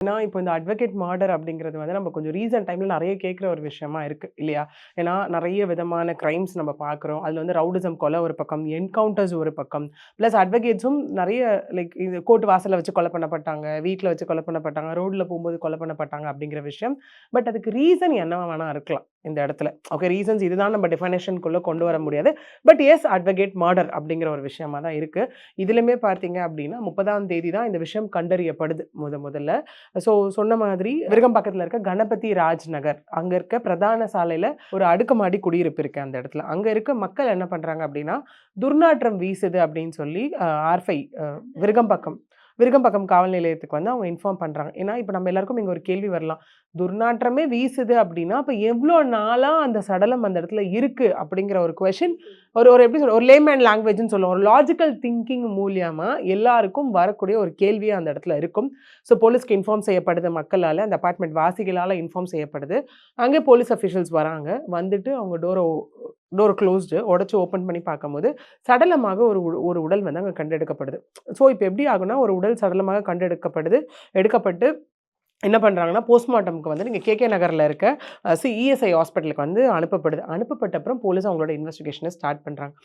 ஏன்னா, இப்போ இந்த அட்வொகேட் மர்டர் அப்படிங்கிறது வந்து நம்ம கொஞ்சம் ரீசென்ட் டைம்ல நெறைய கேட்கிற ஒரு விஷயமா இருக்கு இல்லையா? ஏன்னா, நெறைய விதமான கிரைம்ஸ் நம்ம பார்க்குறோம். அதுல வந்து ரவுடிசம் கொலை ஒரு பக்கம், என்கவுண்டர்ஸ் ஒரு பக்கம், பிளஸ் அட்வொகேட்ஸும் நெறைய லைக் இது கோர்ட் வாசல்ல வச்சு கொலை பண்ணப்பட்டாங்க, வீட்ல வச்சு கொலை பண்ணப்பட்டாங்க, ரோட்ல போம்போது கொலை பண்ணப்பட்டாங்க அப்படிங்கிற விஷயம். பட் அதுக்கு ரீசன் என்னவா வேணா இருக்கலாம் இந்த இடத்துல. ஓகே ரீசன்ஸ் இதுதான் நம்ம டெஃபனிஷன்க்குள்ள கொண்டு வர முடியாது. பட் எஸ் அட்வொகேட் மர்டர் அப்படிங்கிற ஒரு விஷயமா தான் இருக்கு. இதுலயுமே பார்த்தீங்க அப்படின்னா 30ஆம் தேதி தான் இந்த விஷயம் கண்டறியப்படுது முதல்ல. ஸோ சொன்ன மாதிரி விருகம்பாக்கத்துல இருக்க கணபதி ராஜ் நகர். அங்க இருக்க பிரதான சாலையில ஒரு அடுக்குமாடி குடியிருப்பு இருக்கு அந்த இடத்துல. அங்க இருக்க மக்கள் என்ன பண்றாங்க அப்டின்னா, துர்நாற்றம் வீசுது அப்டின்னு சொல்லி ஆர்5 விருகம்பாக்கம் விருகம்பாக்கம் காவல் நிலையத்துக்கு வந்து அவங்க இன்ஃபார்ம் பண்றாங்க. ஏன்னா, இப்ப நம்ம எல்லாருக்கும் இங்க ஒரு கேள்வி வரலாம். துர்நாற்றமே வீசுது அப்டின்னா, அப்ப எவ்ளோ நாளா அந்த சடலம் அந்த இடத்துல இருக்கு? அப்டிங்கிற ஒரு கொஸ்டின் ஒரு ஒரு எப்படி சொல்றது? ஒரு லேமேன் லாங்குவேஜ்ன்னு சொல்லுவோம். ஒரு லாஜிக்கல் திங்கிங் மூலியமா எல்லாருக்கும் வரக்கூடிய ஒரு கேள்வியா அந்த இடத்துல இருக்கும். ஸோ போலீஸ்க்கு இன்ஃபார்ம் செய்யப்படுது மக்களால. அந்த அபார்ட்மெண்ட் வாசிகளால இன்ஃபார்ம் செய்யப்படுது. அங்கே போலீஸ் அஃபிஷியல்ஸ் வராங்க. வந்துட்டு அவங்க டோர் குளோஸ்டு உடைச்சு ஓப்பன் பண்ணி பார்க்கும்போது, சடலமாக ஒரு உடல் வந்து அங்க கண்டெடுக்கப்படுது. ஸோ இப்ப எப்படி ஆகும்னா, ஒரு உடல் சடலமாக கண்டெடுக்கப்படுது. எடுக்கப்பட்டு என்ன பண்றாங்கன்னா, போஸ்ட்மார்ட்டம்க்கு வந்து நீங்க கேகே நகர்ல இருக்க இஎஸ்ஐ ஹாஸ்பிட்டலுக்கு வந்து அனுப்பப்படுது. அனுப்பப்பட்ட அப்புறம் போலீஸ் அவங்களோட இன்வெஸ்டிகேஷன ஸ்டார்ட் பண்றாங்க.